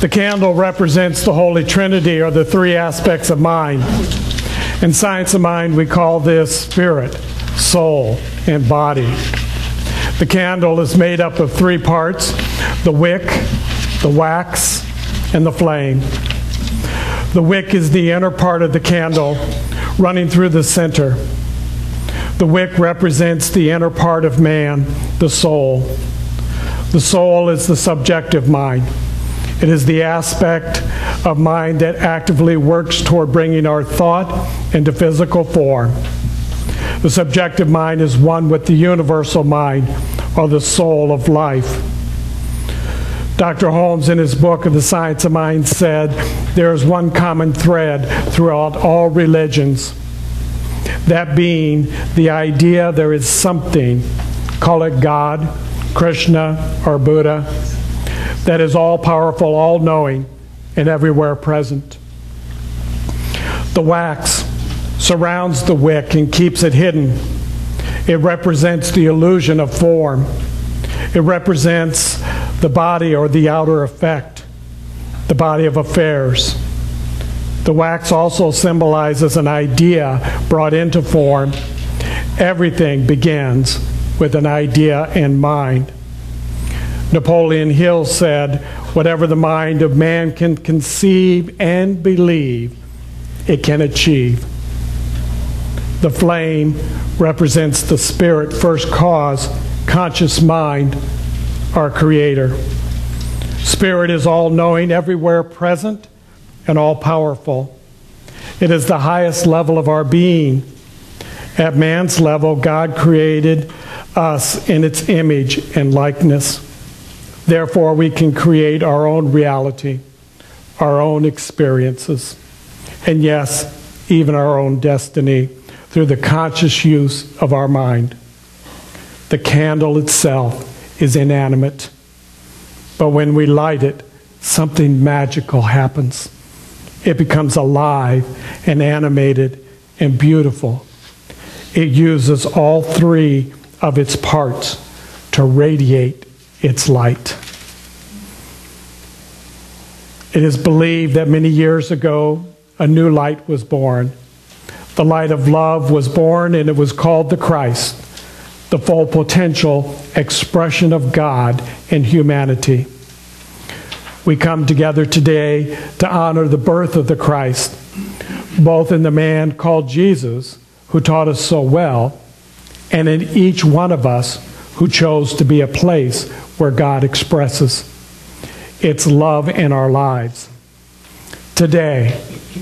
The candle represents the Holy Trinity, or the three aspects of mind. In science of mind, we call this spirit, soul, and body. The candle is made up of three parts: the wick, the wax, and the flame. The wick is the inner part of the candle running through the center. The wick represents the inner part of man, the soul. The soul is the subjective mind. It is the aspect of mind that actively works toward bringing our thought into physical form. The subjective mind is one with the universal mind, or the soul of life. Dr. Holmes, in his book of The Science of Mind, said, there is one common thread throughout all religions, that being the idea there is something, call it God, Krishna, or Buddha, that is all-powerful, all-knowing, and everywhere present. The wax surrounds the wick and keeps it hidden. It represents the illusion of form. It represents the body, or the outer effect, the body of affairs. The wax also symbolizes an idea brought into form. Everything begins with an idea in mind. Napoleon Hill said, whatever the mind of man can conceive and believe, it can achieve. The flame represents the spirit, first cause, conscious mind, our creator. Spirit is all-knowing, everywhere present, and all-powerful. It is the highest level of our being. At man's level, God created us in its image and likeness. Therefore, we can create our own reality, our own experiences, and yes, even our own destiny through the conscious use of our mind. The candle itself is inanimate, but when we light it, something magical happens. It becomes alive and animated and beautiful. It uses all three of its parts to radiate its light. It is believed that many years ago, a new light was born. The light of love was born, and it was called the Christ, the full potential expression of God in humanity. We come together today to honor the birth of the Christ, both in the man called Jesus, who taught us so well, and in each one of us who chose to be a place where God expresses its love in our lives. Today,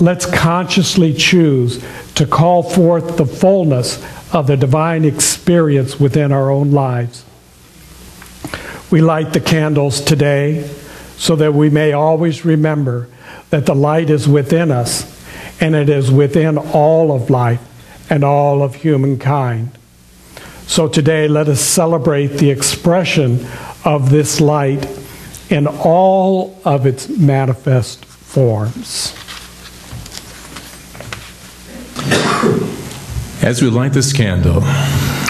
let's consciously choose to call forth the fullness of the divine experience within our own lives. We light the candles today so that we may always remember that the light is within us, and it is within all of life and all of humankind. So today, let us celebrate the expression of this light in all of its manifest forms. As we light this candle,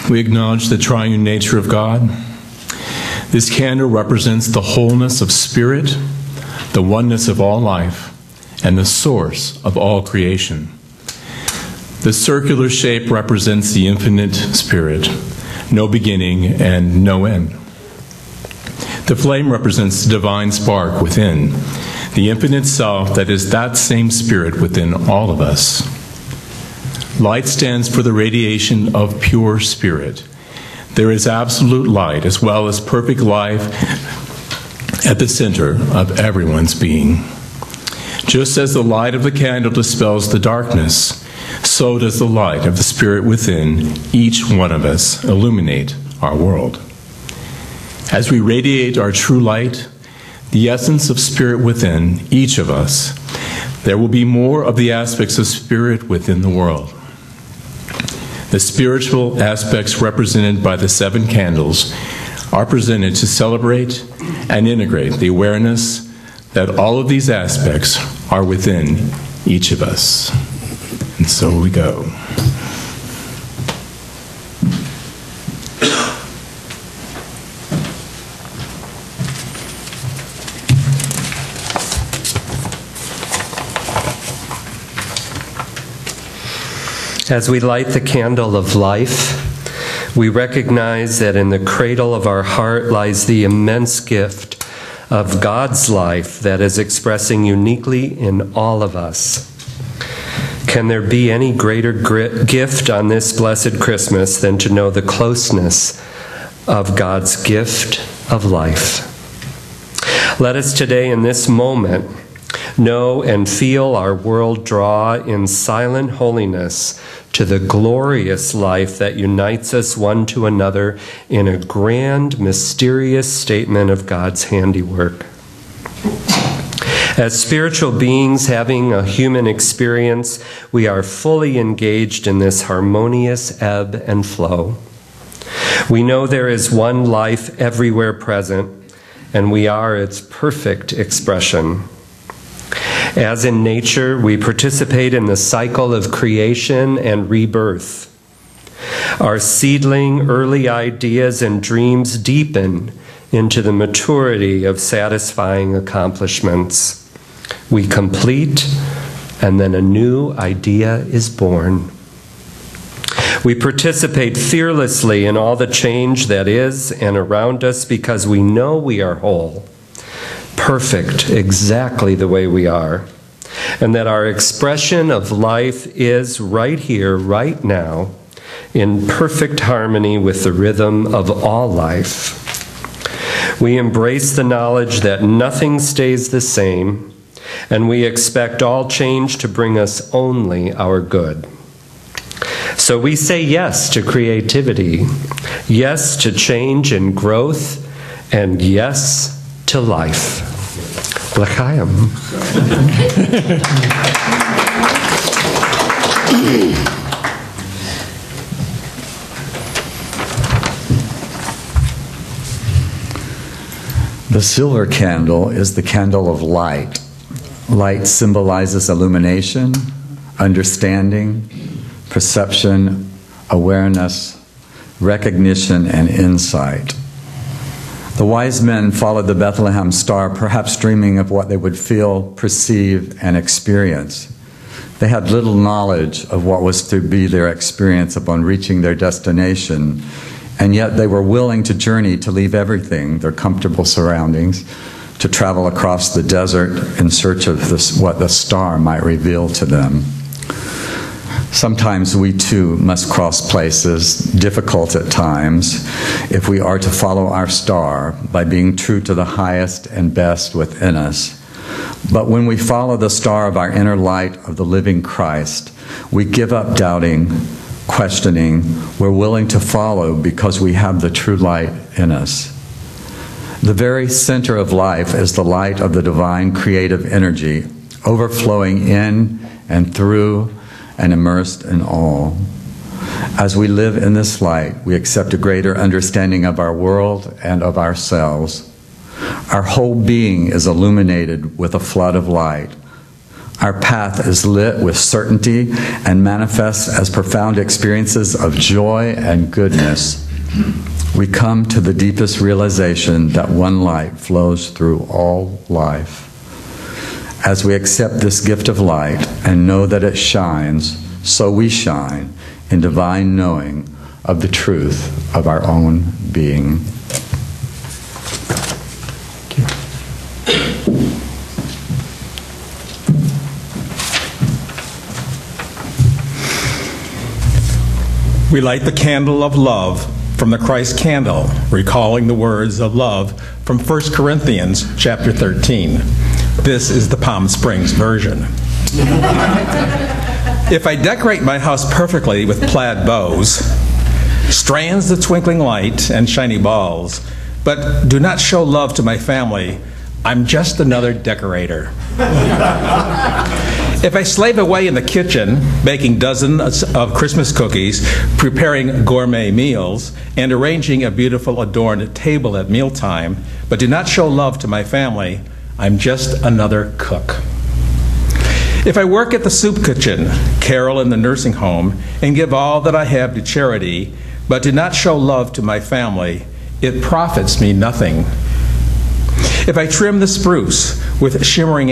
we acknowledge the triune nature of God. This candle represents the wholeness of spirit, the oneness of all life, and the source of all creation. The circular shape represents the infinite spirit, no beginning and no end. The flame represents the divine spark within, the infinite self that is that same spirit within all of us. Light stands for the radiation of pure spirit. There is absolute light as well as perfect life at the center of everyone's being. Just as the light of the candle dispels the darkness, so does the light of the Spirit within each one of us illuminate our world. As we radiate our true light, the essence of Spirit within each of us, there will be more of the aspects of Spirit within the world. The spiritual aspects represented by the 7 candles are presented to celebrate and integrate the awareness that all of these aspects are within each of us. And so we go. As we light the candle of life, we recognize that in the cradle of our heart lies the immense gift of God's life that is expressing uniquely in all of us. Can there be any greater gift on this blessed Christmas than to know the closeness of God's gift of life? Let us today, in this moment, know and feel our world draw in silent holiness to the glorious life that unites us one to another in a grand, mysterious statement of God's handiwork. As spiritual beings having a human experience, we are fully engaged in this harmonious ebb and flow. We know there is one life everywhere present, and we are its perfect expression. As in nature, we participate in the cycle of creation and rebirth. Our seedling, early ideas and dreams deepen into the maturity of satisfying accomplishments. We complete, and then a new idea is born. We participate fearlessly in all the change that is and around us because we know we are whole, perfect exactly the way we are, and that our expression of life is right here, right now, in perfect harmony with the rhythm of all life. We embrace the knowledge that nothing stays the same, and we expect all change to bring us only our good. So we say yes to creativity, yes to change and growth, and yes to life. L'chaim. The silver candle is the candle of light. Light symbolizes illumination, understanding, perception, awareness, recognition, and insight. The wise men followed the Bethlehem star, perhaps dreaming of what they would feel, perceive, and experience. They had little knowledge of what was to be their experience upon reaching their destination, and yet they were willing to journey, to leave everything, their comfortable surroundings, to travel across the desert in search of what the star might reveal to them. Sometimes we too must cross places, difficult at times, if we are to follow our star by being true to the highest and best within us. But when we follow the star of our inner light of the living Christ, we give up doubting, questioning. We're willing to follow because we have the true light in us. The very center of life is the light of the divine creative energy, overflowing in and through and immersed in all. As we live in this light, we accept a greater understanding of our world and of ourselves. Our whole being is illuminated with a flood of light. Our path is lit with certainty and manifests as profound experiences of joy and goodness. We come to the deepest realization that one light flows through all life. As we accept this gift of light and know that it shines, so we shine in divine knowing of the truth of our own being. We light the candle of love from the Christ candle, recalling the words of love from 1 Corinthians chapter 13. This is the Palm Springs version. If I decorate my house perfectly with plaid bows, strands of twinkling light, and shiny balls, but do not show love to my family, I'm just another decorator. If I slave away in the kitchen, baking dozens of Christmas cookies, preparing gourmet meals, and arranging a beautiful adorned table at mealtime, but do not show love to my family, I'm just another cook. If I work at the soup kitchen, carol in the nursing home, and give all that I have to charity, but do not show love to my family, it profits me nothing. If I trim the spruce with shimmering